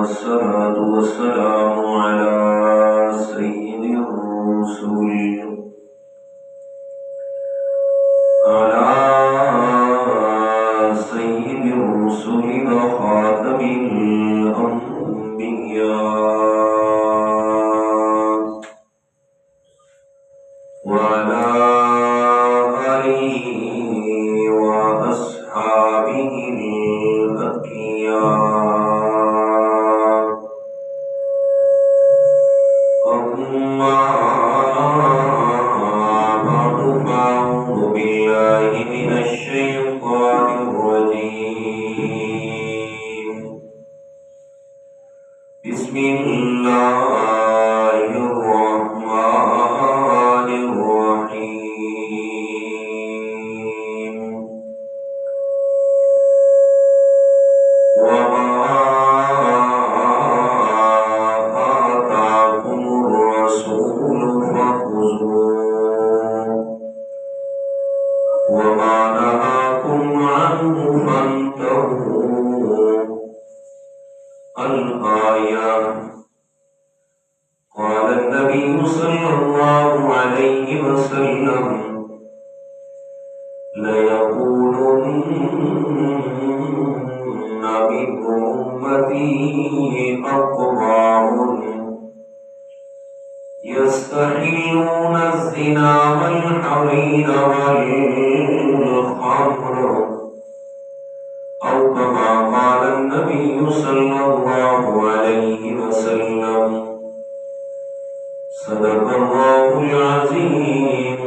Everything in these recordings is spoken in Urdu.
والصلاة والسلام على سيد الرسل وخاتم الأنبياء وعلى آله وأصحابه الأتقياء. أما بعد فأعوذ بالله من الشيطان الرجيم. بسم الله الرحمن الرحيم. وما آتاكم الرسول فخذوه وما نهاكم عنه فانتهوا. الآية. قال النبي صلى الله عليه وسلم: ليقولن من أمتي أقوام يستحلون الزنا والحرير والخمر، أو كما قال النبي صلى الله عليه وسلم. صدق الله العظيم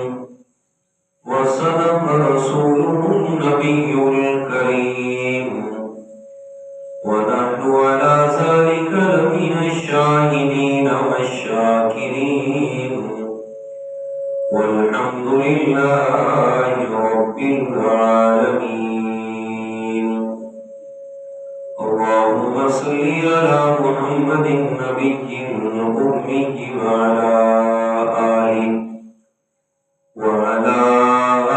وصدق رسوله النبي الكريم، ونحن على ذلك لمن الشاهدين والشاكرين، والحمد لله رب العالمين. اللهم صل على محمد النبي الأمي وعلى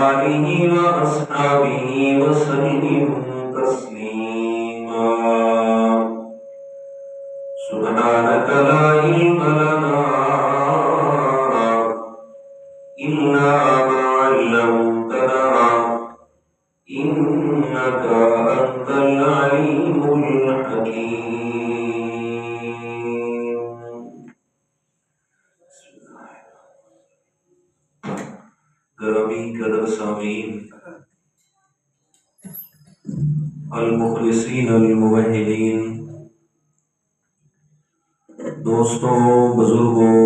آله وأصحابه وسلم تسليما. سبحانك لا علم لنا إلا ما علمتنا إنك أنت العليم الحكيم. گرامی قدر سامعین، المخلصین الموحدین، دوستوں، بزرگوں،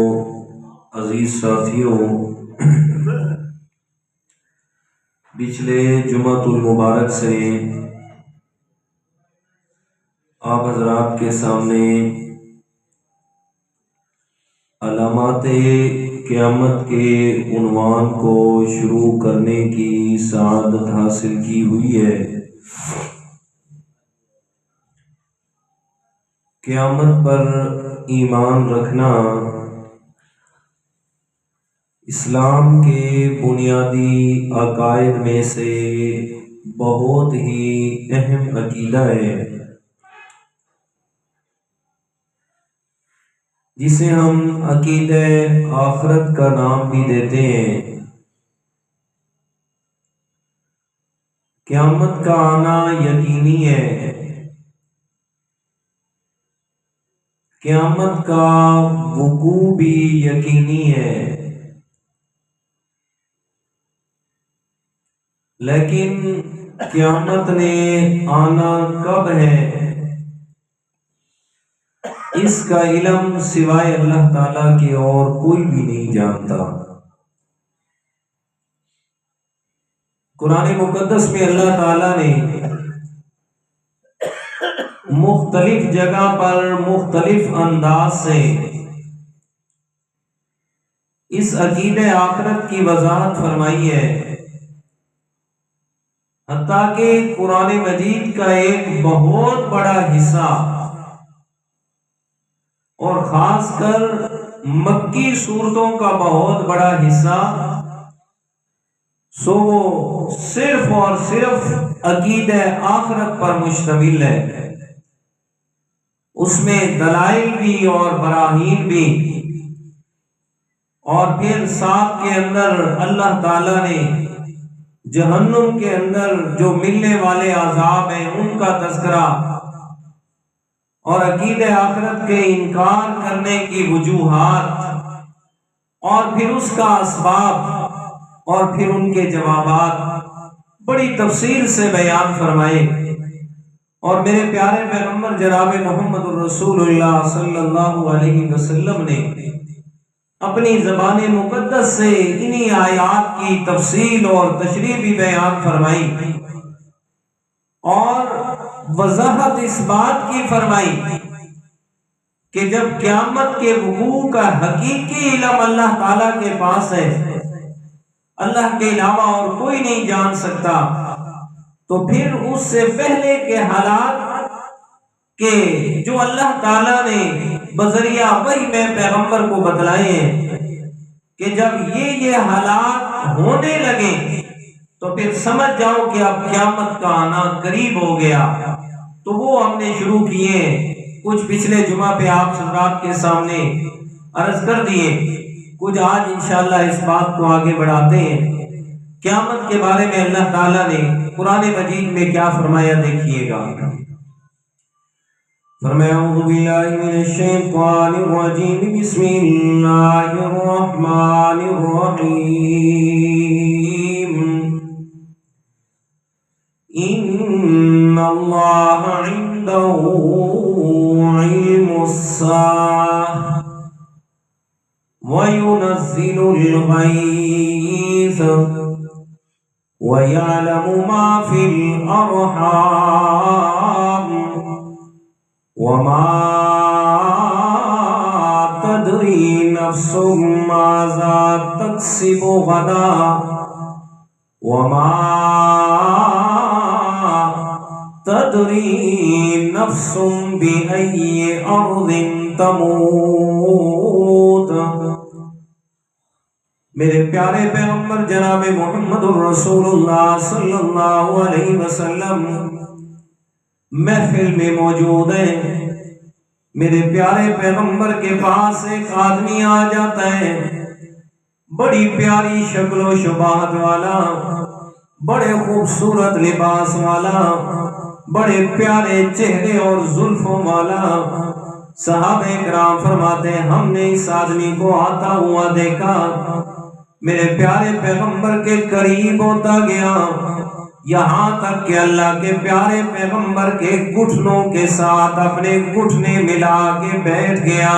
عزیز ساتھیوں، پچھلے جمعۃ المبارک سے آپ حضرات کے سامنے علامات قیامت کے عنوان کو شروع کرنے کی سعادت حاصل کی ہوئی ہے۔ قیامت پر ایمان رکھنا اسلام کے بنیادی عقائد میں سے بہت ہی اہم عقیدہ ہے، جسے ہم عقیدہ آخرت کا نام بھی دیتے ہیں۔ قیامت کا آنا یقینی ہے، قیامت کا وقوع بھی یقینی ہے، لیکن قیامت نے آنا کب ہے اس کا علم سوائے اللہ تعالیٰ کے اور کوئی بھی نہیں جانتا۔ قرآن مقدس میں اللہ تعالیٰ نے مختلف جگہ پر مختلف انداز سے اس عقیدہ آخرت کی وضاحت فرمائی ہے، حتیٰ کہ قرآن مجید کا ایک بہت بڑا حصہ اور خاص کر مکی صورتوں کا بہت بڑا حصہ وہ صرف اور صرف عقیدہ آخرت پر مشتمل ہے۔ اس میں دلائل بھی اور براہین بھی، اور پھر ساتھ کے اندر اللہ تعالیٰ نے جہنم کے اندر جو ملنے والے عذاب ہیں ان کا تذکرہ، اور عقید آخرت کے انکار کرنے کی وجوہات، اور پھر اس کا اسباب، اور پھر ان کے جوابات بڑی تفصیل سے بیان فرمائے۔ اور میرے پیارے پیغمبر جناب محمد الرسول اللہ صلی اللہ علیہ وسلم نے اپنی زبان مقدس سے انہی آیات کی تفصیل اور تشریح بھی بیان فرمائی، اور وضاحت اس بات کی فرمائی کہ جب قیامت کے وقوع کا حقیقی علم اللہ تعالیٰ کے پاس ہے، اللہ کے علاوہ اور کوئی نہیں جان سکتا، تو پھر اس سے پہلے کے حالات کہ جو اللہ تعالیٰ نے بذریعہ وحی میں پیغمبر کو بتلائے ہیں کہ جب یہ حالات ہونے لگے تو پھر سمجھ جاؤ کہ اب قیامت کا آنا قریب ہو گیا۔ تو وہ ہم نے شروع کیے، کچھ پچھلے جمعہ پہ آپ حضرات کے سامنے عرض کر دیے، کچھ آج انشاءاللہ اس بات کو آگے بڑھاتے ہیں۔ قیامت کے بارے میں اللہ تعالیٰ نے قرآن مجید میں کیا فرمایا، دیکھیے گا۔ فرمایا اعوذ باللہ من الشیطان الرجیم، بسم اللہ الرحمن الرحیم، ان اللہ عنده علم الساعة وينزل الغيث ويعلم ما في الأرحام وما تدري نفس ماذا تكسب غدا وما تدري نفس بأي أرض تموت۔ میرے پیارے پیغمبر جناب محمد الرسول اللہ صلی اللہ علیہ وسلم محفل میں موجود ہیں۔ میرے پیارے پیغمبر کے پاس ایک آدمی آ جاتا ہے، بڑی پیاری شکل و شباہت والا، بڑے خوبصورت لباس والا، بڑے پیارے چہرے اور زلفوں والا۔ صحابہ کرام فرماتے ہیں ہم نے اس آدمی کو آتا ہوا دیکھا، میرے پیارے پیغمبر کے قریب ہوتا گیا، یہاں تک کہ اللہ کے پیارے پیغمبر کے گھٹنوں کے ساتھ اپنے گھٹنے ملا کے بیٹھ گیا۔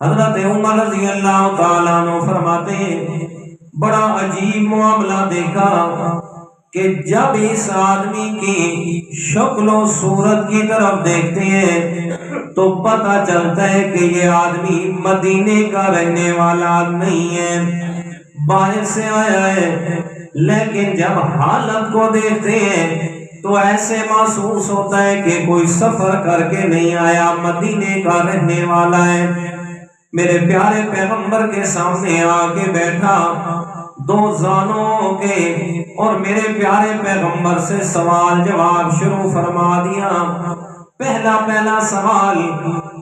حضرت عمر رضی اللہ تعالیٰ عنہ فرماتے ہیں بڑا عجیب معاملہ دیکھا کہ جب اس آدمی کی شکل و صورت کی طرف دیکھتے ہیں تو پتہ چلتا ہے کہ یہ آدمی مدینے کا رہنے والا نہیں ہے، باہر سے آیا ہے، لیکن جب حالت کو دیکھتے ہیں تو ایسے محسوس ہوتا ہے کہ کوئی سفر کر کے نہیں آیا، مدینے کا رہنے والا ہے۔ میرے پیارے پیغمبر کے سامنے آ کے بیٹھا، دو زانوں کے، اور میرے پیارے پیغمبر سے سوال جواب شروع فرما دیا۔ پہلا سوال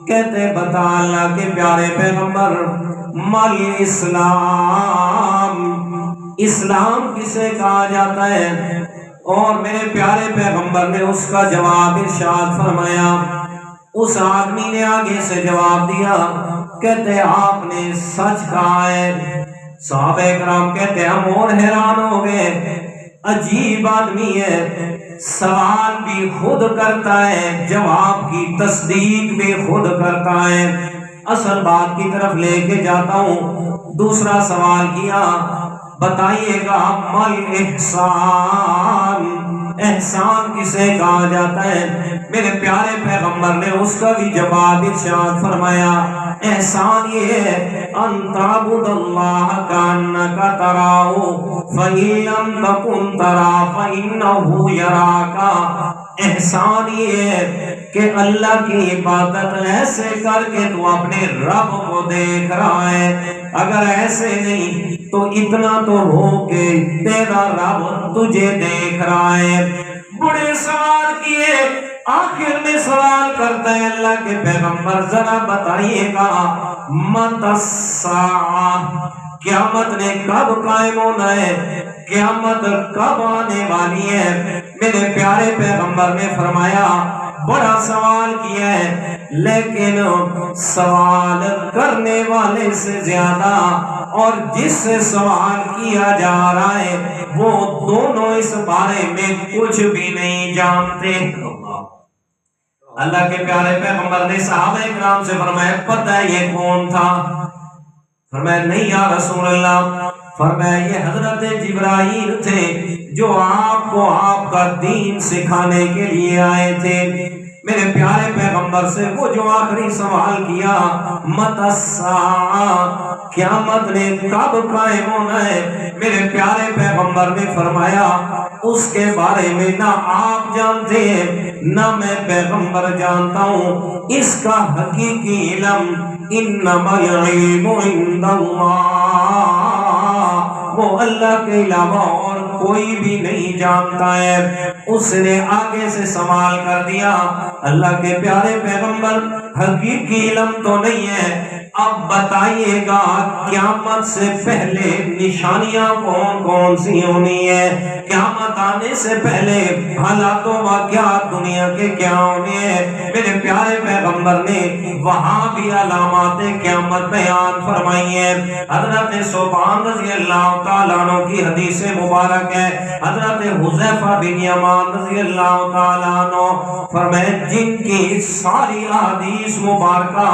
کہتے بتا اللہ کے پیارے پیغمبر مال اسلام، اسلام کسے کہا جاتا ہے؟ اور میرے پیارے پیغمبر نے اس کا جواب ارشاد فرمایا۔ اس آدمی نے آگے سے جواب دیا، کہتے آپ نے سچ کہا ہے۔ صحابہ کرام کہتے ہم اور حیران ہو گئے، عجیب آدمی ہے، سوال بھی خود کرتا ہے، جواب کی تصدیق بھی خود کرتا ہے۔ اصل بات کی طرف لے کے جاتا ہوں۔ دوسرا سوال کیا، بتائیے گا مل احسان، احسان کسے کہا جاتا ہے؟ میرے پیارے پیغمبر نے اس کا بھی جواب ارشاد فرمایا، احسان یہ ہے ان تعبد اللہ کانک تراہ فإن لم تکن تراہ فإنہ یراک۔ احسان یہ ہے کہ اللہ کی عبادت ایسے کر کے تو اپنے رب کو دیکھ رہا ہے، اگر ایسے نہیں تو اتنا تو ہو کہ تیرا رب تجھے دیکھ رہا ہے۔ بڑے سوال کیے، آخر میں سوال کرتا ہے اللہ کے پیغمبر ذرا بتائیے گا متی الساعہ، قیامت نے کب قائم ہونا ہے، قیامت کب آنے والی ہے؟ میرے پیارے پیغمبر نے فرمایا بڑا سوال کیا ہے، لیکن سوال کرنے والے سے زیادہ اور جس سے سوال کیا جا رہا ہے وہ دونوں اس بارے میں کچھ بھی نہیں جانتے۔ اللہ کے پیارے پیغمبر نے صحابہ کرام سے فرمایا پتہ ہے یہ کون تھا؟ فرمایا نہیں یا رسول اللہ۔ فرمایا یہ حضرت جبرائیل تھے جو آپ کو آپ کا دین سکھانے کے لیے آئے تھے۔ میرے پیارے پیغمبر سے وہ جو آخری سوال کیا متی الساعہ، قیامت نے کب قائم ہونا ہے، میرے پیارے پیغمبر نے فرمایا اس کے بارے میں نہ آپ جانتے ہیں نہ میں پیغمبر جانتا ہوں، اس کا حقیقی علم انما العلم عند اللہ، وہ اللہ کے علاوہ اور کوئی بھی نہیں جانتا ہے۔ اس نے آگے سے سوال کر دیا اللہ کے پیارے پیغمبر حقیقی علم تو نہیں ہے، اب بتائیے گا قیامت سے پہلے نشانیاں کون کون سی ہونی ہے، قیامت آنے سے پہلے حالات و واقعات دنیا کے کیا ہونے ہیں؟ میرے پیارے پیغمبر نے وہاں بھی علامات قیامت بیان فرمائی ہیں۔ حضرت ثوبان رضی اللہ تعالیٰ عنہ کی حدیث مبارک ہے، حضرت حذیفہ بن یمان رضی اللہ تعالیٰ عنہ فرمائے جن کی ساری احادیث مبارکہ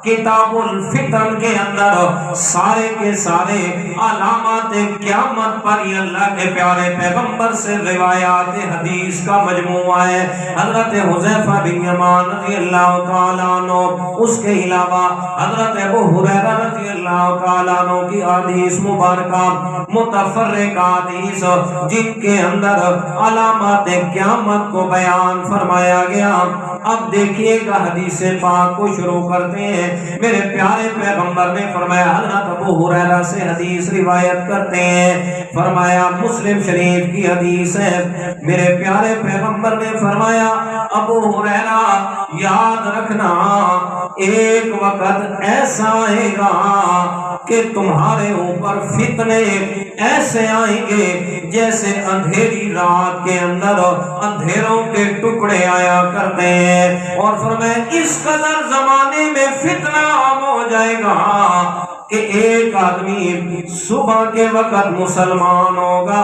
کتاب الفتن کے اندر سارے کے سارے علامات قیامت پر یہ اللہ کے پیارے پیغمبر سے روایات حدیث کا مجموعہ ہے۔ حضرت حذیفہ بن یمان رضی اللہ تعالیٰ عنہ، اس کے علاوہ حضرت ابو ہریرہ رضی اللہ تعالیٰ عنہ کی حدیث مبارکہ متفرق حدیث جن کے اندر علامات قیامت کو بیان فرمایا گیا۔ اب دیکھیے گا حدیث پاک کو شروع کرتے ہیں۔ میرے پیارے پیغمبر نے فرمایا حضرت ابو ہریرہ سے حدیث روایت کرتے ہیں، فرمایا مسلم شریف کی حدیث ہے، میرے پیارے پیغمبر نے فرمایا ابو ہریرہ یاد رکھنا ایک وقت ایسا آئے گا کہ تمہارے اوپر فتنے ایسے آئیں گے جیسے اندھیری رات کے اندر اندھیروں کے ٹکڑے آیا کرتے ہیں، اور فرمایا اس قدر زمانے میں فتنہ عام ہو جائے گا کہ ایک آدمی صبح کے وقت مسلمان ہوگا،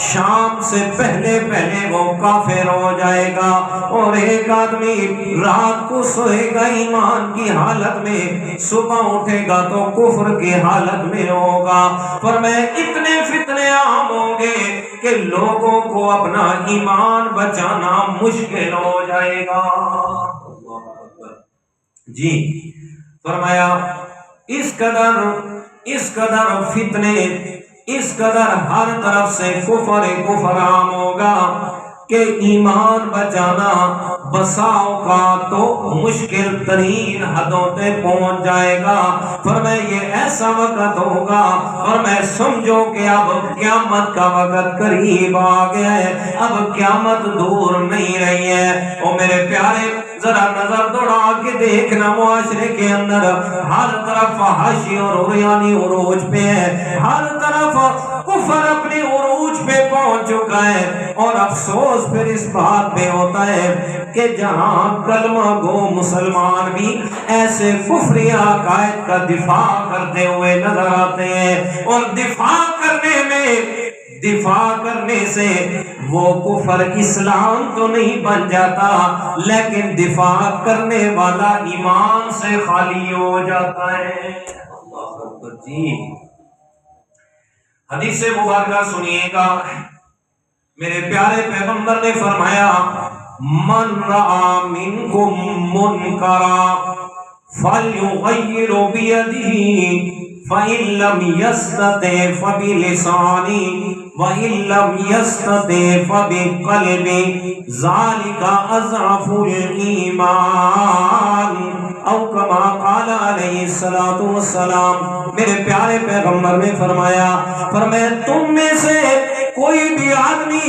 شام سے پہلے پہلے وہ کافر ہو جائے گا، اور ایک آدمی رات کو سوئے گا ایمان کی حالت میں، صبح اٹھے گا تو کفر کی حالت میں ہوگا۔ فرمایا اتنے فتنے عام ہوں گے کہ لوگوں کو اپنا ایمان بچانا مشکل ہو جائے گا۔ جی فرمایا اس قدر فتنے، اس قدر ہر طرف سے کفر عام ہوگا کہ ایمان بچانا بسا اوقات تو مشکل ترین حدوں پہ پہنچ جائے گا۔ فرمایا یہ ایسا وقت ہوگا اور میں سمجھو کہ اب قیامت کا وقت قریب آ گیا ہے، اب قیامت دور نہیں رہی ہے۔ اور میرے پیارے ذرا نظر دوڑا کے دیکھنا معاشرے کے اندر ہر طرف فحاشی اور عریانی عروج پہ ہے، ہر طرف کفر اپنے عروج پہ پہنچ چکا ہے، اور افسوس پھر اس بات پہ ہوتا ہے کہ جہاں کلمہ گو مسلمان بھی ایسے کفری عقائد کا دفاع کرتے ہوئے نظر آتے ہیں، اور دفاع کرنے سے وہ کفر اسلام تو نہیں بن جاتا، لیکن دفاع کرنے والا ایمان سے خالی ہو جاتا ہے۔ جی حدیث مبارکہ سنیے گا، میرے پیارے پیغمبر نے فرمایا من رأى منکم منکرا فلیغیر بیدہ فَإِن لَّمْ يَسْتَطِعْ فَبِلِسَانِهِ وَإِن لَّمْ يَسْتَطِعْ فَبِقَلْبِهِ ذَلِكَ أَضْعَفُ الْإِيمَانِ او کما قال علیہ الصلوۃ والسلام۔ میرے پیارے پیغمبر نے فرمایا تم میں سے کوئی بھی آدمی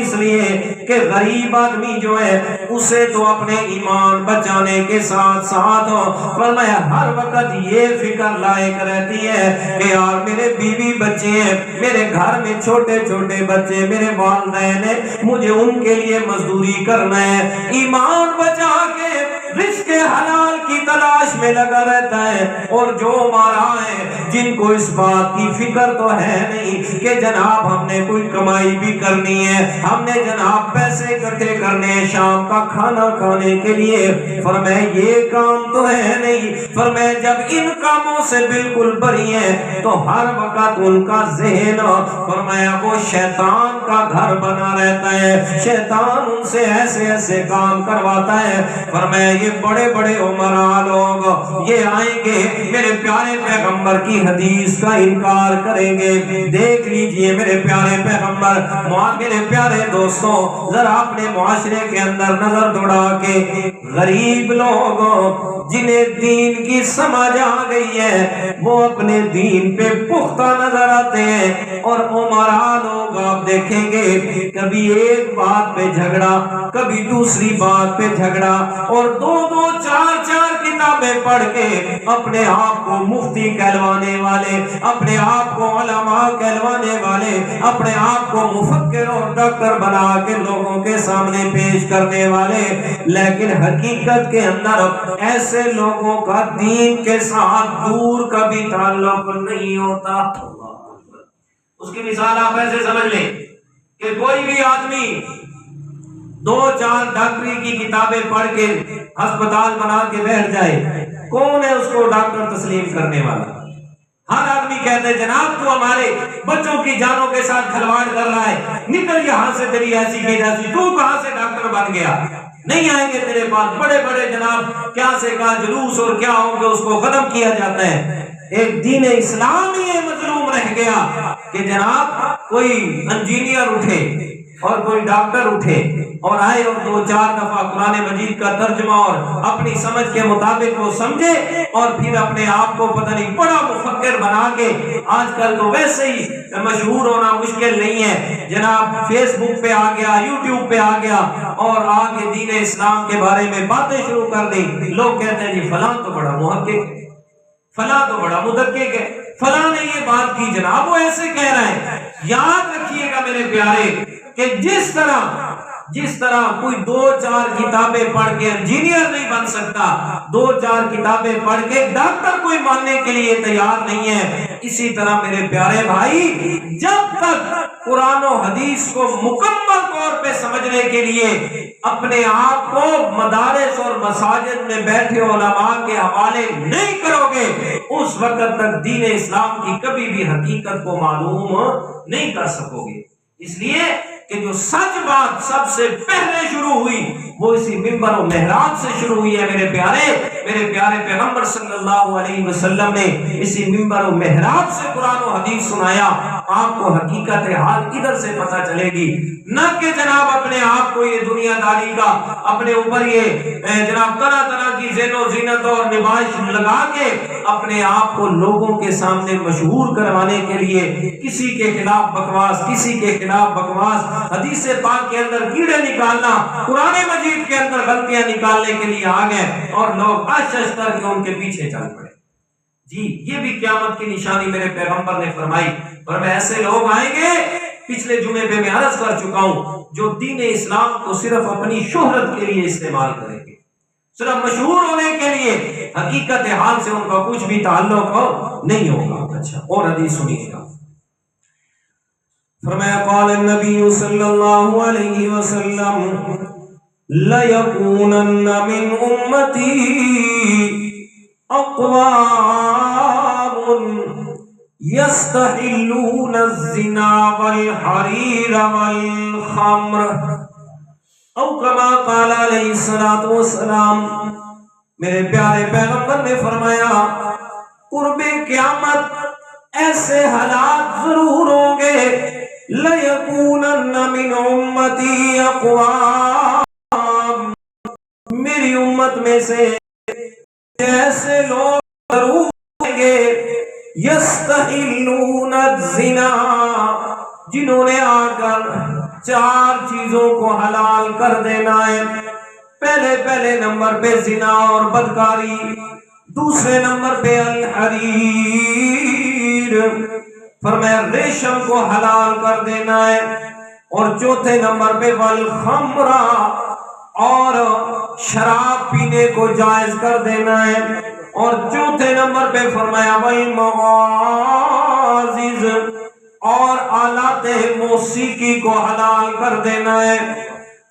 اس لیے کہ غریب آدمی جو ہے اسے تو اپنے ایمان بچانے کے ساتھ ساتھ فرمایا ہر وقت یہ فکر لائق رہتی ہے کہ یار میرے بیوی بچے ہیں، میرے گھر میں چھوٹے چھوٹے بچے، میرے والدین ہیں، مجھے ان کے لیے مزدوری کرنا ہے، ایمان بچا کے رزق حلال کی تلاش میں لگا رہتا ہے۔ اور جو مارا ہے جن کو اس بات کی فکر تو ہے نہیں کہ جناب ہم نے کوئی کمائی بھی کرنی ہے، ہم نے جناب پیسے اکٹھے کرنے ہیں شام کا کھانا کھانے کے لیے، فرمایا یہ کام تو ہے نہیں۔ فرمایا جب ان کاموں سے بالکل بری ہیں تو ہر وقت ان کا ذہن فرمایا وہ شیطان کا گھر بنا رہتا ہے، شیطان ان سے ایسے ایسے کام کرواتا ہے۔ فرمایا یہ بڑے بڑے عمراء لوگ یہ آئیں گے میرے پیارے پیغمبر کی حدیث کا انکار کریں گے۔ دیکھ لیجئے میرے پیارے پیغمبر، میرے پیارے دوستوں، ذرا اپنے معاشرے کے اندر نظر دوڑا کے غریب لوگ جنہیں دین کی سمجھ آ گئی ہے وہ اپنے دین پہ پختہ نظر آتے ہیں، اور عمراء لوگ آپ دیکھیں گے کبھی ایک بات پہ جھگڑا، کبھی دوسری بات پہ جھگڑا، اور دو دو چار چار کتابیں پڑھ کے اپنے آپ کو مفتی کہلوانے والے، اپنے آپ کو علماء کہلوانے والے، اپنے آپ کو مفکر اور ڈاکٹر بنا کے لوگوں کے سامنے پیش کرنے والے، لیکن حقیقت کے اندر ایسے لوگوں کا دین کے ساتھ دور کا بھی تعلق نہیں ہوتا۔ اس کی مثال آپ ایسے سمجھ لیں کہ کوئی بھی آدمی دو چار ڈاکٹری کی کتابیں پڑھ کے ہسپتال بنا کے بیٹھ جائے، کون ہے اس کو ڈاکٹر تسلیم کرنے والا؟ ہر آدمی کہتے ہیں جناب تو ہمارے بچوں کی جانوں کے ساتھ کھلواڑ کر رہا ہے، نکل یہاں سے تیری ایسی کی جیسی، تو کہاں سے ڈاکٹر بن گیا؟ نہیں آئیں گے تیرے پاس، بڑے بڑے جناب کیا سے کہا جلوس اور کیا ہوں گے، اس کو ختم کیا جاتا ہے۔ ایک دین اسلام ہی مظلوم رہ گیا کہ جناب کوئی انجینئر اٹھے اور کوئی ڈاکٹر اٹھے اور آئے اور دو چار دفعہ قرآن مجید کا ترجمہ اور اپنی سمجھ کے مطابق وہ سمجھے اور پھر اپنے آپ کو پتہ نہیں بڑا مفکر بنا کے، آج کل تو ویسے ہی مشہور ہونا مشکل نہیں ہے جناب، فیس بک پہ آ گیا، یوٹیوب پہ آ گیا اور آگے دین اسلام کے بارے میں باتیں شروع کر دی۔ لوگ کہتے ہیں جی فلاں تو بڑا محقق، فلاں تو بڑا مدقق ہے، فلاں نے یہ بات کی جناب، وہ ایسے کہہ رہے ہیں۔ یاد رکھیے گا میرے پیارے کہ جس طرح کوئی دو چار کتابیں پڑھ کے انجینئر نہیں بن سکتا، دو چار کتابیں پڑھ کے ڈاکٹر کوئی ماننے کے لیے تیار نہیں ہے، اسی طرح میرے پیارے بھائی جب تک قرآن و حدیث کو مکمل طور پہ سمجھنے کے لیے اپنے آپ کو مدارس اور مساجد میں بیٹھے علماء کے حوالے نہیں کرو گے، اس وقت تک دین اسلام کی کبھی بھی حقیقت کو معلوم نہیں کر سکو گے۔ اس لیے کہ جو سچ بات سب سے پہلے شروع ہوئی وہ اسی منبر و محراب سے شروع ہوئی ہے میرے پیارے پیغمبر صلی اللہ علیہ وسلم نے اسی منبر و محراب سے قرآن و حدیث سنایا۔ آپ کو حقیقت حال ادھر سے پتہ چلے گی، نہ کہ جناب اپنے آپ کو یہ دنیا داری کا اپنے اوپر یہ جناب طرح طرح کی زین و زینت اور نمائش لگا کے اپنے آپ کو لوگوں کے سامنے مشہور کروانے کے لیے کسی کے خلاف بکواس، کسی کے خلاف بکواس، حدیث پاک کے اندر کیڑے نکالنا، قرآن مجید کے اندر غلطیاں نکالنے کے لیے آ گئے اور لوگ اشش کر کے ان کے پیچھے چل پڑے۔ جی یہ بھی قیامت کی نشانی میرے پیغمبر نے فرمائی، اور ایسے لوگ آئیں گے، پچھلے جمعے پہ میں عرض کر چکا ہوں، جو دین اسلام کو صرف اپنی شہرت کے لیے استعمال کریں گے، صرف مشہور ہونے کے لیے، حقیقت حال سے ان کا کچھ بھی تعلق نہیں ہوگا۔ اچھا اور حدیث سنیے گا، فرمایا قال النبی صلی اللہ علیہ وسلم لَيَكُونَنَّ مِنْ أُمَّتِي أَقْوَامٌ يَسْتَحِلُّونَ الزِّنَا وَالْحَرِيرَ وَالْخَمْرَ او کما قال علیہ الصلوۃ والسلام۔ میرے پیارے پیغمبر نے فرمایا قرب قیامت ایسے حالات ضرور ہوں گے، لَيَكُونَنَّ مِنْ أُمَّتِي أَقْوَامٌ، میری امت میں سے ایسے لوگ ضرور ہوں گے، یستحلون الزنا، جنہوں نے آ کر 4 چیزوں کو حلال کر دینا ہے۔ پہلے نمبر پہ زنا اور بدکاری، دوسرے نمبر پہ الحریر، فرمایا ریشم کو حلال کر دینا ہے، اور چوتھے نمبر پہ والخمرہ، اور شراب پینے کو جائز کر دینا ہے، اور چوتھے نمبر پہ فرمایا والمغازز، اور آلات موسیقی کو حلال کر دینا ہے۔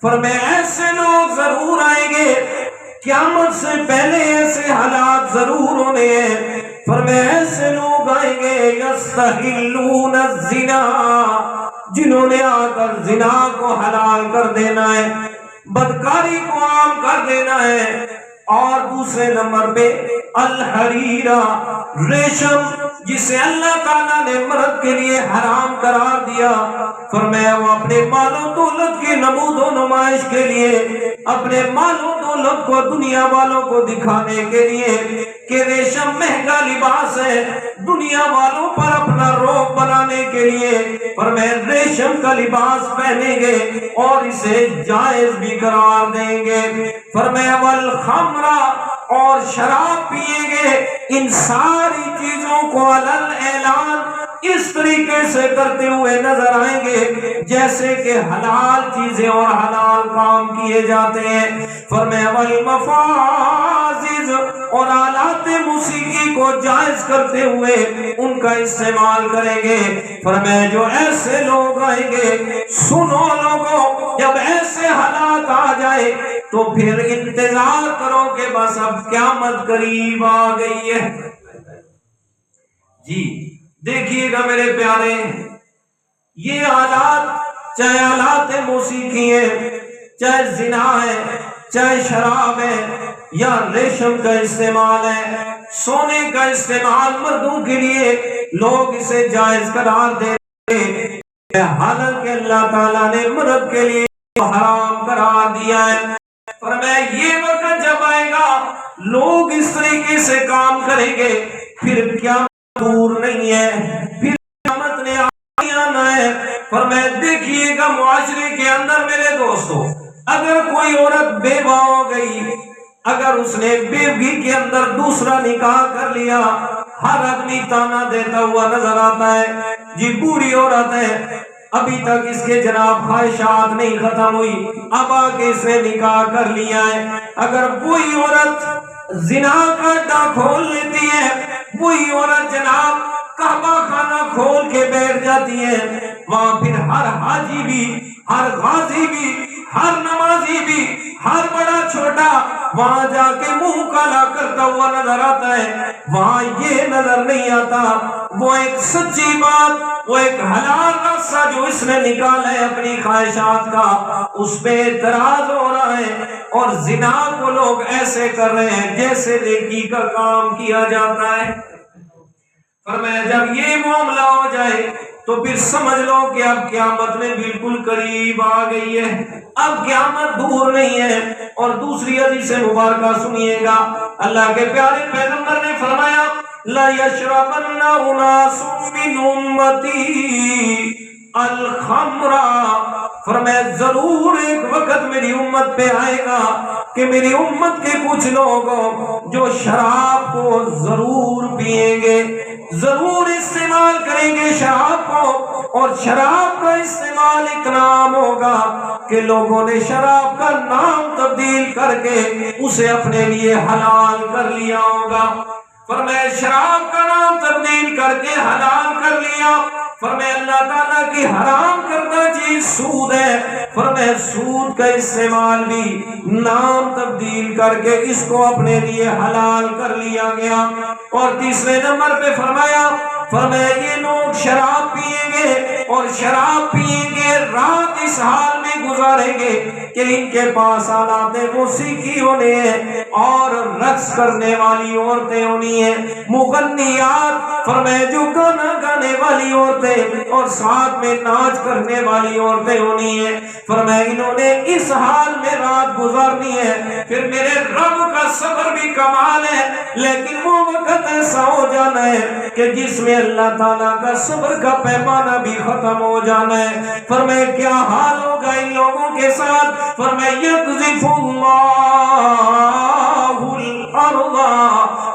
فرمایا ایسے لوگ ضرور آئیں گے، قیامت سے پہلے ایسے حالات ضرور ہونے ہیں۔ فرمایا ایسے لوگ آئیں گے یستحلون الزنا، جنہوں نے آ کر زنا کو حلال کر دینا ہے، بدکاری کو عام کر دینا ہے، اور دوسرے نمبر پہ الحریرہ، ریشم، جسے اللہ تعالیٰ نے مرد کے لیے حرام قرار دیا۔ فرمایا وہ اپنے مال و دولت کی نمود و نمائش کے لیے، اپنے مال و دولت کو دنیا والوں کو دکھانے کے لیے کہ ریشم مہنگا لباس ہے، دنیا والوں پر اپنا روب بنانے کے لیے فرمایا ریشم کا لباس پہنیں گے اور اسے جائز بھی قرار دیں گے۔ فرمایا والخمرہ، اور شراب پیئیں گے۔ ان ساری چیزوں کو علل اعلان اس طریقے سے کرتے ہوئے نظر آئیں گے جیسے کہ حلال چیزیں اور حلال کام کیے جاتے ہیں۔ فرمایا والمفازز، اور آلات موسیقی کو جائز کرتے ہوئے ان کا استعمال کریں گے۔ فرمایا جو ایسے لوگ آئیں گے، سنو لوگوں، جب ایسے حالات آ جائے تو پھر انتظار کرو کہ بس اب قیامت قریب آ گئی ہے۔ جی دیکھیے گا میرے پیارے، یہ آلات، چاہے آلات موسیقی ہے، چاہے زنا ہے، چاہے شراب ہے، یا ریشم کا استعمال ہے، سونے کا استعمال مردوں کے لیے لوگ اسے جائز قرار دیتے ہیں، حالانکہ اللہ تعالیٰ نے مرد کے لیے حرام قرار دیا ہے۔ فرمایا یہ وقت جب آئے گا لوگ اس طریقے سے کام کریں گے، پھر کیا دور نہیں ہے، پھر قیامت نے آنا ہے۔ فرمایا دیکھیے گا معاشرے کے اندر میرے دوستو، اگر کوئی عورت بیوہ ہو گئی، اگر اس نے بیوی کے اندر دوسرا نکاح کر لیا، ہر آدمی تانا دیتا ہوا نظر آتا ہے، جی بوڑھی عورت ہے، ابھی تک اس کے جناب خواہشات نہیں ختم ہوئی، اب آگے اس نے نکاح کر لیا ہے۔ اگر وہی عورت زنا کا اڈا کھول لیتی ہے، وہی عورت جناب کعبہ خانہ کھول کے بیٹھ جاتی ہے، وہاں پھر ہر حاجی بھی، ہر غازی بھی، ہر نمازی بھی، ہر بڑا چھوٹا وہاں جا کے منہ کالا کرتا ہوا نظر آتا ہے۔ وہاں یہ نظر نہیں آتا وہ ایک سچی بات، وہ ایک حلال راستہ جو اس نے نکالا ہے اپنی خواہشات کا، اس پہ اعتراض ہو رہا ہے، اور زنا کو لوگ ایسے کر رہے ہیں جیسے نیکی کا کام کیا جاتا ہے۔ فرمایا جب یہ معاملہ ہو جائے تو پھر سمجھ لو کہ اب قیامت میں بالکل قریب آ گئی ہے، اب قیامت دور نہیں ہے۔ اور دوسری حدیث مبارکہ سنیے گا، اللہ کے پیارے پیغمبر نے فرمایا لا یشربن اناس من امتی الخمر، فرمایا ضرور ایک وقت میری امت پہ آئے گا کہ میری امت کے کچھ لوگ جو شراب کو ضرور پیئیں گے، ضرور استعمال کریں گے شراب کو، اور شراب کا استعمال اتنا عام ہوگا کہ لوگوں نے شراب کا نام تبدیل کر کے اسے اپنے لیے حلال کر لیا ہوگا۔ فرمایا شراب کا نام تبدیل کر کے حلال کر لیا۔ فرمایا اللہ تعالیٰ کی حرام کردہ چیز سود ہے، فرمایا سود کا استعمال بھی نام تبدیل کر کے اس کو اپنے لیے حلال کر لیا گیا۔ اور تیسرے نمبر پہ فرمایا یہ لوگ شراب پیئیں گے، اور شراب پیئیں گے رات اس حال میں گزاریں گے کہ ان کے پاس آلات موسیقی ہونے ہیں اور رقص کرنے والی عورتیں ہونی ہیں، مغنیات فرمایا جو گانا گانے والی عورتیں اور ساتھ میں ناچ کرنے والی عورتیں ہونی ہیں، فرمایا انہوں نے اس حال میں رات گزارنی ہے، پھر میرے رب کا صبر بھی کمال ہے، لیکن وہ وقت ایسا ہو جانا ہے کہ جس میں اللہ تعالیٰ کا صبر کا پیمانہ بھی ختم ہو جانا ہے۔ فرمایا کیا حال ہوگا ان لوگوں کے ساتھ؟ فرمایا یقذف اللہ الارض،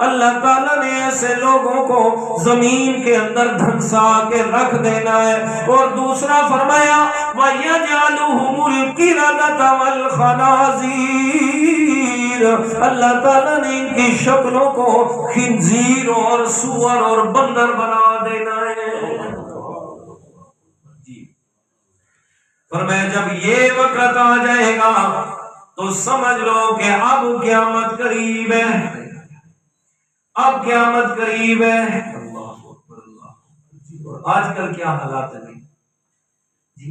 اللہ تعالیٰ نے ایسے لوگوں کو زمین کے اندر دھنسا کے رکھ دینا ہے۔ اور دوسرا فرمایا وَيَجْعَلُهُمُ الْقِرَدَةَ وَالْخَنَازِيرَ، اللہ تعالیٰ نے ان کی شکلوں کو خنزیر اور سور اور بندر بنا دینا ہے۔ فرمایا جب یہ وقت آ جائے گا تو سمجھ لو کہ اب قیامت قریب ہے، اب قیامت قریب ہے۔ اللہ اکبر، اللہ۔ آج کل کیا حالات ہیں جی،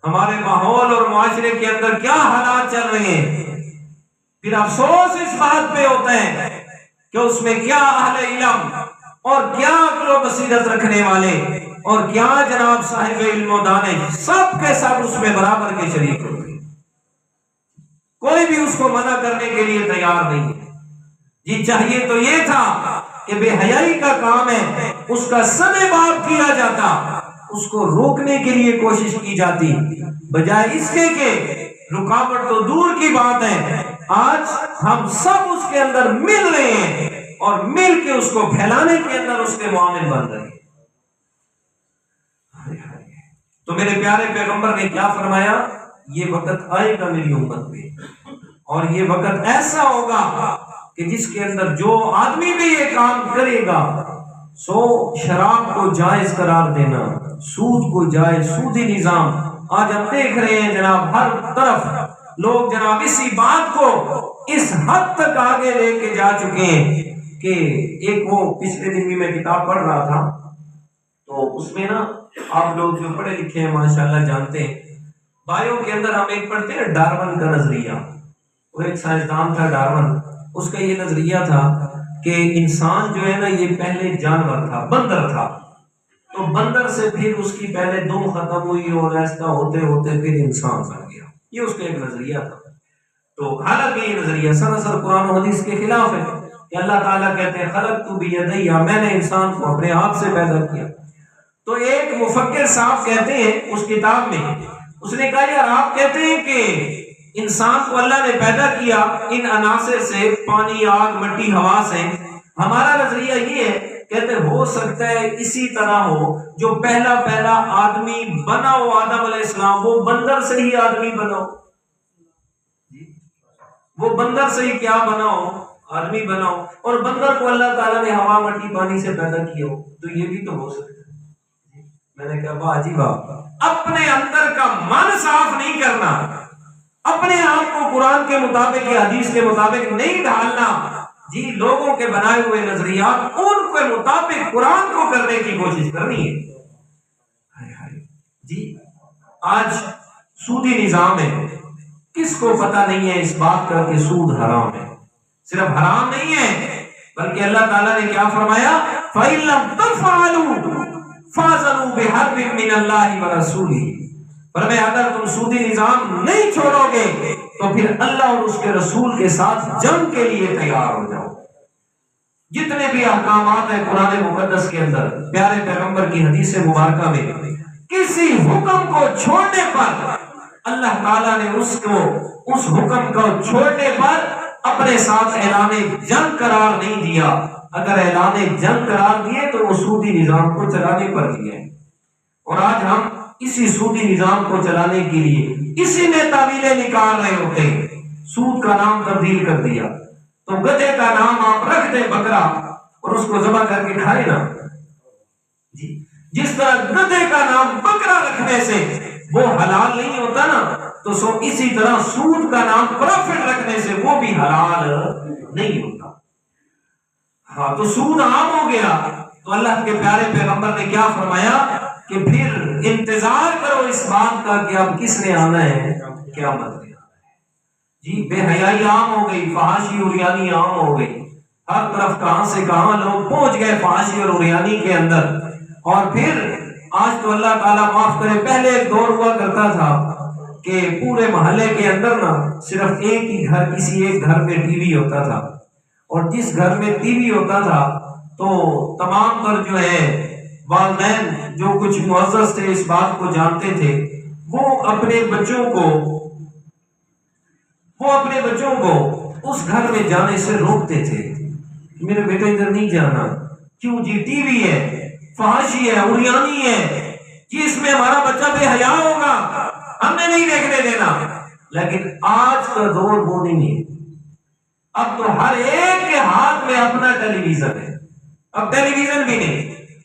ہمارے ماحول اور معاشرے کے اندر کیا حالات چل رہے ہیں، پھر افسوس اس بات پہ ہوتا ہے کہ اس میں کیا اہل علم اور کیا عقل و بصیرت رکھنے والے اور کیا جناب صاحب علم و دانش، سب کے سب اس میں برابر کے شریک ہوتے ہیں، کوئی بھی اس کو منع کرنے کے لیے تیار نہیں ہے۔ جی چاہیے تو یہ تھا کہ بے حیائی کا کام ہے، اس کا سنے باب کیا جاتا، اس کو روکنے کے لیے کوشش کی جاتی، بجائے اس کے کہ رکاوٹ تو دور کی بات ہے، آج ہم سب اس کے اندر مل رہے ہیں اور مل کے اس کو پھیلانے کے اندر اس کے معاون بن رہے ہیں۔ تو میرے پیارے پیغمبر نے کیا فرمایا؟ یہ وقت آئے گا میری امت میں، اور یہ وقت ایسا ہوگا کہ جس کے اندر جو آدمی بھی یہ کام کرے گا، سو شراب کو جائز قرار دینا، سود کو جائز، سودی نظام آج ہم دیکھ رہے ہیں جناب، ہر طرف لوگ جناب اسی بات کو اس حد تک آگے لے کے جا چکے ہیں کہ ایک وہ پچھلے دن بھی میں کتاب پڑھ رہا تھا، تو اس میں نا آپ لوگ جو پڑھے لکھے ہیں ماشاءاللہ جانتے ہیں، بایو کے اندر ہم ایک پڑھتے ہیں ڈارون کا نظریہ، وہ ایک سائنسدان تھا ڈارون، اس کا یہ نظریہ تھا کہ انسان جو ہے نا یہ پہلے جانور تھا، بندر تھا، تو بندر سے پھر اس کی پہلے دم ختم ہوئی اور ایسا ہوتے ہوتے پھر انسان بن گیا، یہ اس کا ایک نظریہ تھا۔ تو حالانکہ یہ نظریہ سراسر قرآن و حدیث کے خلاف ہے کہ اللہ تعالیٰ کہتے ہیں خلقت بیدی، میں نے انسان کو اپنے ہاتھ سے پیدا کیا۔ تو ایک مفکر صاحب کہتے ہیں اس کتاب میں، اس نے کہا یار آپ کہتے ہیں کہ انسان کو اللہ نے پیدا کیا ان عناصر سے، پانی، آگ، مٹی، ہوا سے، ہمارا نظریہ یہ ہے، کہتے ہو سکتا ہے اسی طرح ہو جو پہلا آدمی بنا ہو آدم علیہ السلام، وہ بندر سے ہی آدمی بنا ہو، وہ بندر سے ہی کیا بنا ہو، آدمی بنا ہو، اور بندر کو اللہ تعالیٰ نے ہوا، مٹی، پانی سے پیدا کیا ہو، تو یہ بھی تو ہو سکتا ہے۔ میں نے کہا واہ جی واہ، اپنے اندر کا من صاف نہیں کرنا، اپنے آپ کو قرآن کے مطابق یا حدیث کے مطابق نہیں ڈھالنا، جی لوگوں کے بنائے ہوئے نظریات ان کے مطابق قرآن کو کرنے کی کوشش کرنی ہے۔ جی آج سودی نظام ہے، کس کو پتہ نہیں ہے اس بات کا کہ سود حرام ہے، صرف حرام نہیں ہے بلکہ اللہ تعالیٰ نے کیا فرمایا، فَإِن لَّمْ تَفْعَلُوا فَاذَنُوا بِحَرْبٍ مِّنَ اللَّهِ وَرَسُولِهِ، فرمایا اگر تم سودی نظام نہیں چھوڑو گے تو پھر اللہ اور اس کے رسول کے ساتھ جنگ کے لیے تیار ہو جاؤ۔ جتنے بھی احکامات ہیں قرآن مقدس کے اندر، پیارے پیغمبر کی حدیث مبارکہ میں، کسی حکم کو چھوڑنے پر اللہ تعالیٰ نے اس حکم کو چھوڑنے پر اپنے ساتھ اعلان جنگ قرار نہیں دیا، اگر اعلان جنگ قرار دیے تو وہ سودی نظام کو چلانے پر دیے، اور آج ہم اسی سودی نظام کو چلانے کے لیے اسی میں تعویلیں نکال رہے ہوتے ہیں۔ سود کا نام تبدیل کر دیا تو گدھے کا نام آپ رکھ دیں بکرا اور اس کو ذبح کر کے کھائے نا، جی جس طرح گدھے کا نام بکرا رکھنے سے وہ حلال نہیں ہوتا نا، تو سو اسی طرح سود کا نام پروفٹ رکھنے سے وہ بھی حلال نہیں ہوتا۔ ہاں تو سود عام ہو گیا تو اللہ کے پیارے پیغمبر نے کیا فرمایا کہ پھر انتظار کرو اس بات کا کہ اب کس نے آنا ہے، قیامت نے آنا ہے۔ جی بے حیائی عام ہو گئی، فحاشی اور یعنی عام ہو گئی، ہر طرف کہاں سے کہاں لوگ پہنچ گئے فحاشی اور عریانی کے اندر۔ اور پھر آج تو اللہ تعالیٰ معاف کرے، پہلے ایک دور ہوا کرتا تھا کہ پورے محلے کے اندر نا صرف ایک ہی گھر، کسی ایک گھر میں ٹی وی ہوتا تھا، اور جس گھر میں ٹی وی ہوتا تھا تو تمام تر جو ہے والدین جو کچھ معزز تھے اس بات کو جانتے تھے، وہ اپنے بچوں کو اس گھر میں جانے سے روکتے تھے، میرے بیٹے ادھر نہیں جانا، کیوں جی؟ ٹی وی ہے، فحاشی ہے، عریانی ہے جی، اس میں ہمارا بچہ بے حیا ہوگا، ہم نے نہیں دیکھنے دینا۔ لیکن آج کا دور وہ نہیں ہے، اب تو ہر ایک کے ہاتھ میں اپنا ٹیلی ویژن ہے، اب ٹیلی ویژن بھی نہیں،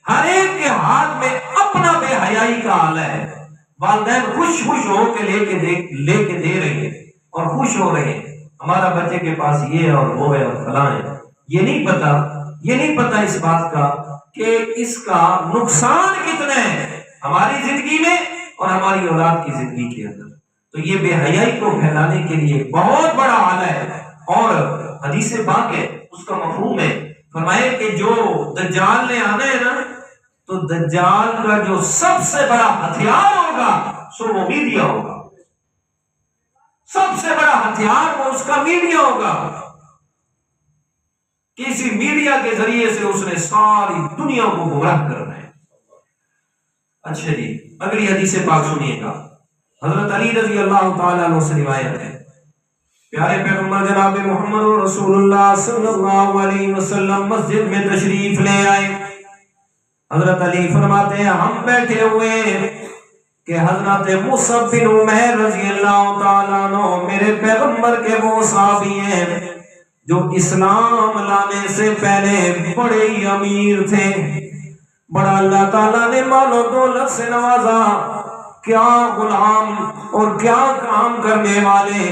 ہر ایک کے ہاتھ میں اپنا بے حیائی کا آلہ ہے۔ والدین خوش ہو کے لے کے دے رہے ہیں اور خوش ہو رہے ہیں، ہمارا بچے کے پاس یہ ہے اور وہ ہے اور فلاں ہے۔ یہ نہیں پتا اس بات کا کہ اس کا نقصان کتنا ہے ہماری زندگی میں اور ہماری اولاد کی زندگی کے اندر۔ تو یہ بے حیائی کو پھیلانے کے لیے بہت بڑا آلہ ہے، اور حدیث پاک ہے، اس کا مفہوم ہے، فرمائے کہ جو دجال نے آنا ہے نا، تو دجال کا جو سب سے بڑا ہتھیار ہوگا سو وہ میڈیا ہوگا، سب سے بڑا ہتھیار وہ اس کا میڈیا ہوگا۔ کسی میڈیا کے ذریعے سے اس نے ساری دنیا کو گمراہ کرنا ہے۔ اچھا جی، اگلی حدیث پاک سنیے گا، حضرت علی رضی اللہ تعالیٰ عنہ سے روایت ہے، پیارے پیغمبر جناب محمد رسول اللہ صلی اللہ علیہ وسلم مسجد میں تشریف لے آئے۔ حضرت علی فرماتے ہیں ہم بیٹھے ہوئے کہ حضرت مصعب بن عمیر رضی اللہ تعالیٰ عنہ میرے پیغمبر کے وہ صحابی ہیں جو اسلام لانے سے پہلے بڑے ہی امیر تھے، بڑا اللہ تعالیٰ نے مال و دولت سے نوازا، کیا غلام اور کیا کام کرنے والے،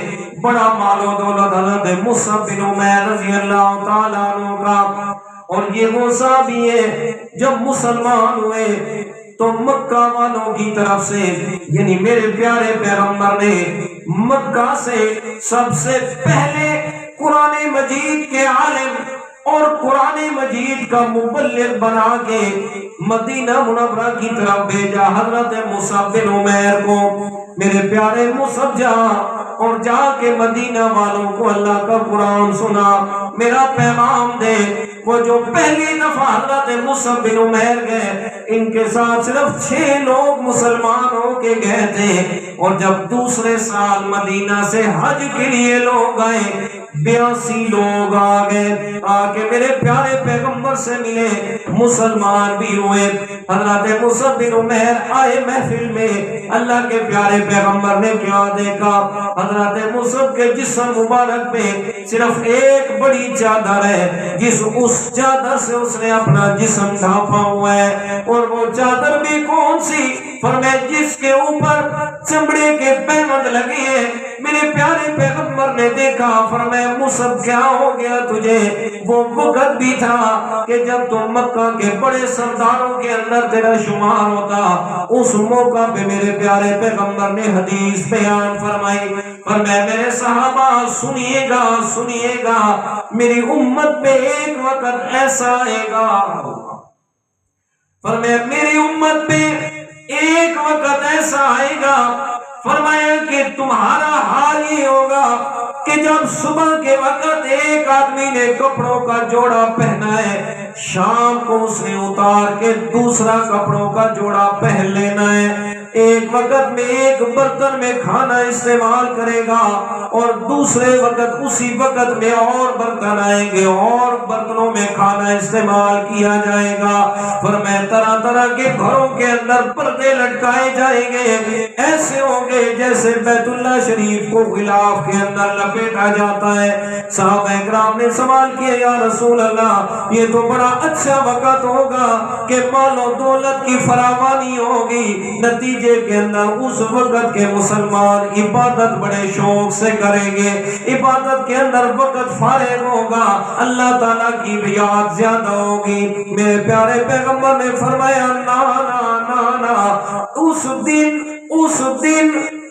بڑا مال و دولت حضرت مصعب بن عمیر رضی اللہ تعالیٰ عنہ کا۔ اور یہ وہ صحابی ہے جب مسلمان ہوئے تو مکہ والوں کی طرف سے، یعنی میرے پیارے پیغمبر نے مکہ سے سب سے پہلے قرآن مجید کے عالم اور قرآن مجید کا مبلغ بنا کے مدینہ منورہ کی طرف بھیجا حضرت مصعب بن عمیر کو۔ میرے پیارے مصعب جا اور جا کے مدینہ والوں کو اللہ کا قرآن سنا، میرا پیغام دے۔ وہ جو پہلی دفعہ حضرت مصعب بن عمیر گئے، ان کے ساتھ صرف 6 لوگ مسلمان ہو کے گئے تھے، اور جب دوسرے سال مدینہ سے حج کے لیے لوگ آئے 82 لوگ آ گئے، آ کے میرے پیارے پیغمبر سے ملے، مسلمان بھی ہوئے۔ حضرت مصعب بن عمیر آئے محفل میں، اللہ کے پیارے پیغمبر نے کیا دیکھا؟ حضرت مصعب کے جسم مبارک پہ صرف ایک بڑی چادر ہے، اس چادر سے اس نے اپنا جسم ڈھانپا ہوا ہے، اور وہ چادر بھی کون سی؟ فرمایا جس کے اوپر چمڑے کے پیوند لگے ہیں۔ میرے پیارے پیغمبر نے دیکھا، فرمایا مصعب کیا ہو گیا تجھے؟ وہ وقت بھی تھا کہ جب تم مکہ کے بڑے سرداروں کے اندر تیرا شمار ہوتا، اس موقع پہ میرے پیارے پیغمبر نے حدیث بیان فرمائی، فرمایا میرے صحابہ سنیے گا، میری امت پہ ایک وقت ایسا آئے گا، فرمایا میری امت پہ ایک وقت ایسا آئے گا، فرمایا کہ تمہارا حال یہ ہوگا کہ جب صبح کے وقت ایک آدمی نے کپڑوں کا جوڑا پہنا ہے، شام کو اس نے اتار کے دوسرا کپڑوں کا جوڑا پہن لینا ہے، ایک وقت میں ایک برتن میں کھانا استعمال کرے گا، اور دوسرے وقت اسی وقت میں اور برتن آئیں گے اور برتنوں میں کھانا استعمال کیا جائے گا۔ فرمایا طرح طرح کے گھروں کے اندر پردے لٹکائے جائیں گے، ایسے ہوں گے جیسے بیت اللہ شریف کو غلاف کے اندر لپیٹا جاتا ہے۔ صحابہ کرام نے سوال کیا یا رسول اللہ یہ تو بڑا اچھا وقت ہوگا کہ مال و دولت کی فراوانی ہوگی، نتیجے کے اندر اس وقت کے مسلمان عبادت بڑے شوق سے کریں گے، عبادت کے اندر وقت فارغ ہوگا، اللہ تعالیٰ کی یاد زیادہ ہوگی۔ میرے پیارے پیغمبر نے فرمایا نا نا نا نا، اس دن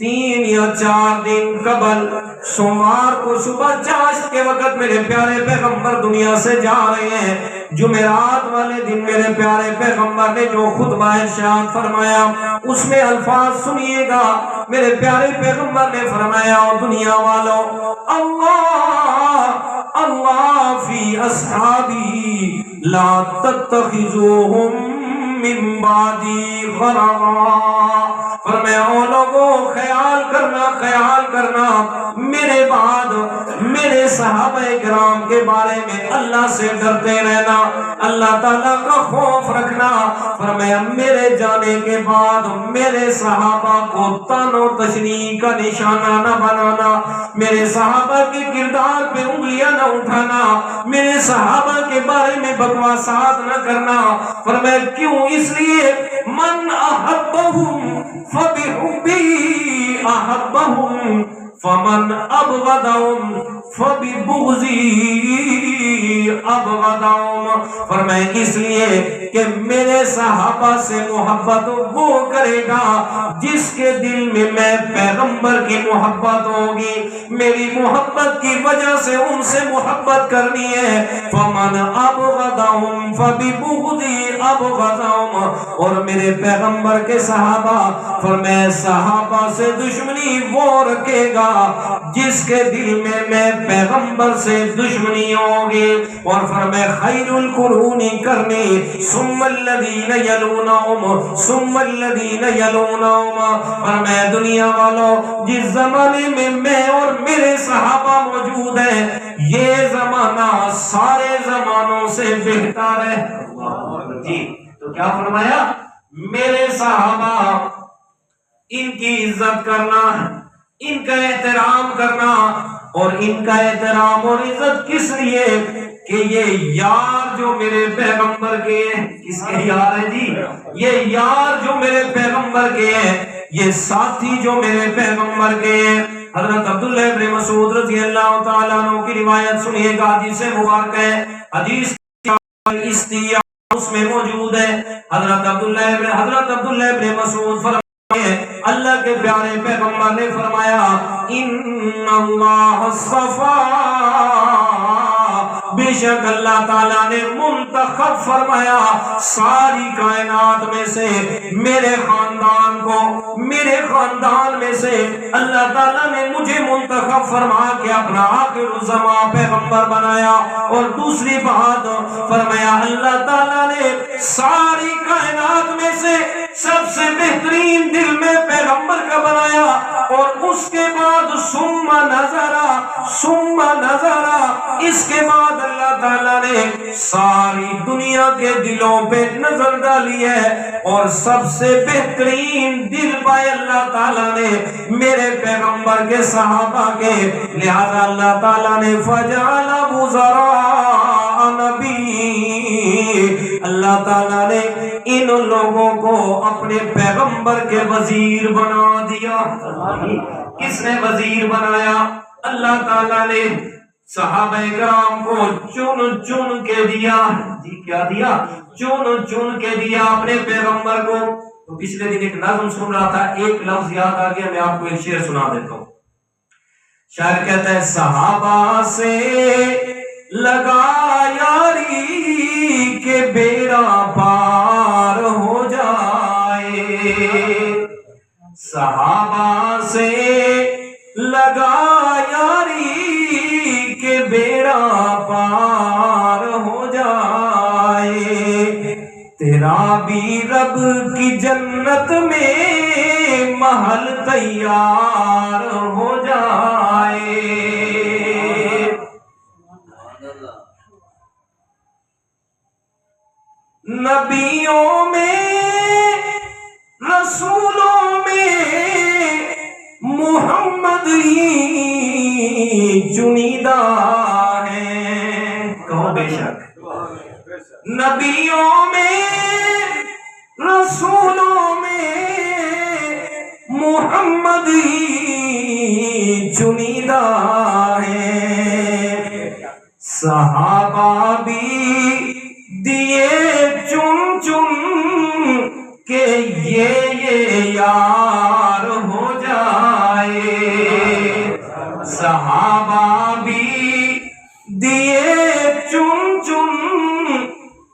3 یا 4 دن قبل سوموار کو صبح چاشت کے وقت میرے پیارے پیغمبر دنیا سے جا رہے ہیں۔ جمعرات والے دن میرے پیارے پیغمبر نے جو خطبہ ارشاد فرمایا اس میں الفاظ سنیے گا۔ میرے پیارے پیغمبر نے فرمایا دنیا والوں، اللہ اللہ فی اصحابی لا تتخذوہم من بعدی غرضا۔ فرمایا او لوگوں خیال کرنا میرے بعد میرے صحابہ کرام کے بارے میں اللہ سے ڈرتے رہنا، اللہ تعالیٰ کا خوف رکھنا۔ فرمایا میرے جانے کے بعد میرے صحابہ کو تن و تشنیع کا نشانہ نہ بنانا، میرے صحابہ کے کردار پہ انگلیاں نہ اٹھانا، میرے صحابہ کے بارے میں بکواسات نہ کرنا۔ فرمایا کیوں؟ اس لیے من احبہم فبحبی احبہم فمن ابغضہم فببغضی ابغضہم۔ فرمائے اس لیے کہ میرے صحابہ سے محبت وہ کرے گا جس کے دل میں پیغمبر کی محبت ہوگی، میری محبت کی وجہ سے ان سے محبت کرنی ہے۔ فمن ابغضہم فببغضی ابغضہم۔ اور میرے پیغمبر کے صحابہ، فرمائے صحابہ سے دشمنی وہ رکھے گا جس کے دل میں پیغمبر سے دشمنی ہوگی۔ اور فرمائے خیر القرون کرنی ثم الذین یلونہم ثم الذین یلونہم۔ فرمائے دنیا والوں جس زمانے میں اور میرے صحابہ موجود ہیں یہ زمانہ سارے زمانوں سے بہتر ہے۔ جی تو کیا فرمایا؟ میرے صحابہ ان کی عزت کرنا، ان کا احترام کرنا، اور ان کا احترام اور عزت کس لیے کہ یہ یار جو میرے پیغمبر کے ہیں، کس کے یار ہیں جی؟ یہ یار جو میرے پیغمبر کے ہیں، یہ ساتھی جو میرے پیغمبر کے ہیں۔ حضرت عبداللہ ابن مسعود رضی اللہ تعالیٰ عنہ کی روایت سنیے گا، حدیث مبارک ہے، حدیث استیاء اس میں موجود ہے۔ حضرت عبداللہ ابن مسعود فرماتے ہیں اللہ کے پیارے پیغمبر نے فرمایا ان اللہ اصطفیٰ، بے شک اللہ تعالیٰ نے منتخب فرمایا ساری کائنات میں سے میرے خاندان کو، میرے خاندان میں سے اللہ تعالیٰ نے مجھے منتخب فرما کے اپنا آخر الزمان پیغمبر بنایا۔ اور دوسری بات فرمایا اللہ تعالیٰ نے ساری کائنات میں سے سب سے بہترین دل میں پیغمبر کا بنایا، اور اس کے بعد ثم نظرہ اس کے بعد اللہ تعالیٰ نے ساری دنیا کے دلوں پہ نظر ڈالی ہے، اور سب سے بہترین دل پائے اللہ تعالیٰ نے میرے پیغمبر کے صحابہ کے، لہذا اللہ تعالیٰ نے فجعل وزراء نبی، اللہ تعالیٰ نے ان لوگوں کو اپنے پیغمبر کے وزیر بنا دیا۔ کس نے وزیر بنایا؟ اللہ تعالیٰ نے صحابہ کرام کو چن کے دیا۔ جی کیا دیا؟ چن کے دیا اپنے پیغمبر کو۔ تو پچھلے دن ایک نظم سن رہا تھا، ایک لفظ یاد آ گیا، میں آپ کو ایک شعر سنا دیتا ہوں۔ شاعر کہتا ہے صحابہ سے لگا یاری کہ بیڑا پار ہو جائے، صحابہ سے لگا یاری کہ بیڑا پار ہو جائے، تیرا بھی رب کی جنت میں محل تیار ہو جائے۔ نبیوں میں رسولوں میں محمد ہی چنیدہ ہے، کہو بے شک۔ نبیوں میں رسولوں میں محمد ہی چنیدہ ہے، صحابہ بھی دیے چن چن کہ یہ یار ہو جائے۔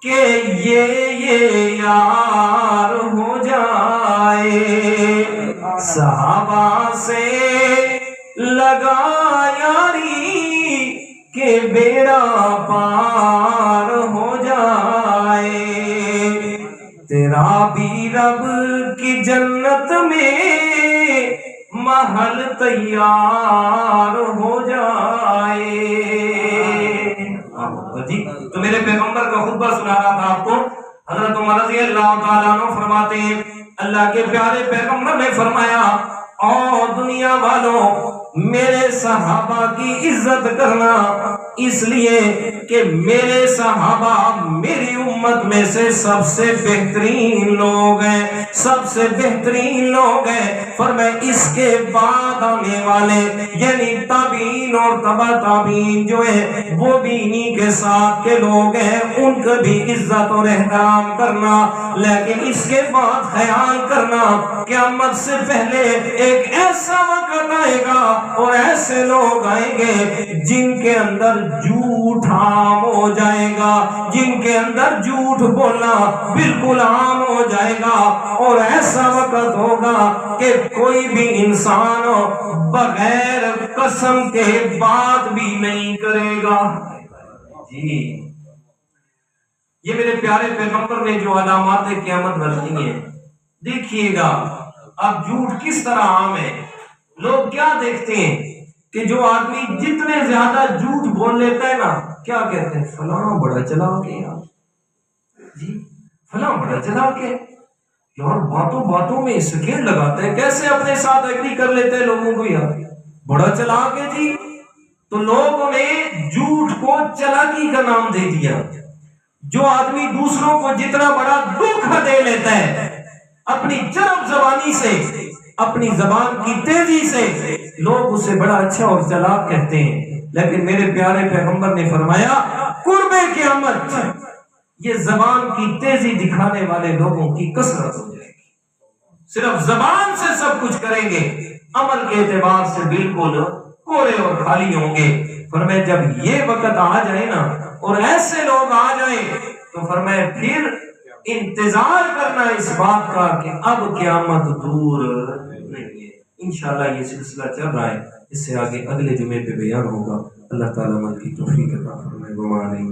کہ یہ یار ہو جائے، صحابہ سے لگا یاری کہ بیڑا پار ہو جائے، تیرا بھی رب کی جنت میں محل تیار ہو جائے۔ جی تو میرے پیغمبر کا خطبہ سنا رہا تھا آپ کو، حضرت عمر رضی اللہ تعالیٰ عنہ فرماتے ہیں اللہ کے پیارے پیغمبر نے فرمایا، او دنیا والوں میرے صحابہ کی عزت کرنا، اس لیے کہ میرے صحابہ میری امت میں سے سب سے بہترین لوگ ہیں، سب سے بہترین لوگ ہیں۔ فرمایا اس کے بعد آنے والے یعنی تابعین اور تبع تابعین جو ہیں وہ بھی انہی کے ساتھ کے لوگ ہیں، ان کا بھی عزت اور احترام کرنا، لیکن اس کے بعد خیال کرنا قیامت سے پہلے ایک ایسا وقت آئے گا اور ایسے لوگ آئیں گے جن کے اندر جھوٹ عام ہو جائے گا، جن کے اندر جھوٹ بولنا بالکل عام ہو جائے گا، اور ایسا وقت ہوگا کہ کوئی بھی انسان بغیر قسم کے بات بھی نہیں کرے گا۔ جی یہ میرے پیارے پیغمبر نے جو علامات قیامت رکھی ہیں، دیکھیے گا اب جھوٹ کس طرح عام ہے۔ لوگ کیا دیکھتے ہیں کہ جو آدمی جتنے زیادہ جھوٹ بول لیتا ہے نا، کیا کہتے ہیں فلاں بڑا چلاک ہے یار، جی فلاں بڑا چلاک ہے یار، باتوں باتوں میں اسکیل لگاتا ہے، کیسے اپنے ساتھ ایگری کر لیتے ہیں لوگوں کو، یار بڑا چلاک ہے جی۔ تو لوگوں نے جھوٹ کو چلاکی کا نام دے دیا۔ جو آدمی دوسروں کو جتنا بڑا دھوکہ دے لیتا ہے اپنی چرب زبانی سے، اپنی زبان کی تیزی سے، لوگ اسے بڑا اچھا اور چلاک کہتے ہیں، لیکن میرے پیارے پیغمبر نے فرمایا قرب قیامت یہ زبان کی تیزی دکھانے والے لوگوں کی کثرت ہو جائے گی، صرف زبان سے سب کچھ کریں گے، عمل کے اعتبار سے بالکل کورے اور خالی ہوں گے۔ فرمایا جب یہ وقت آ جائے نا اور ایسے لوگ آ جائیں تو فرمایا پھر انتظار کرنا اس بات کا کہ اب قیامت دور نہیں ہے۔ انشاءاللہ یہ سلسلہ چل رہا ہے، اس سے آگے اگلے جمعے پہ بیان ہوگا۔ اللہ تعالیٰ عمل کی توفیق عطا فرمائے۔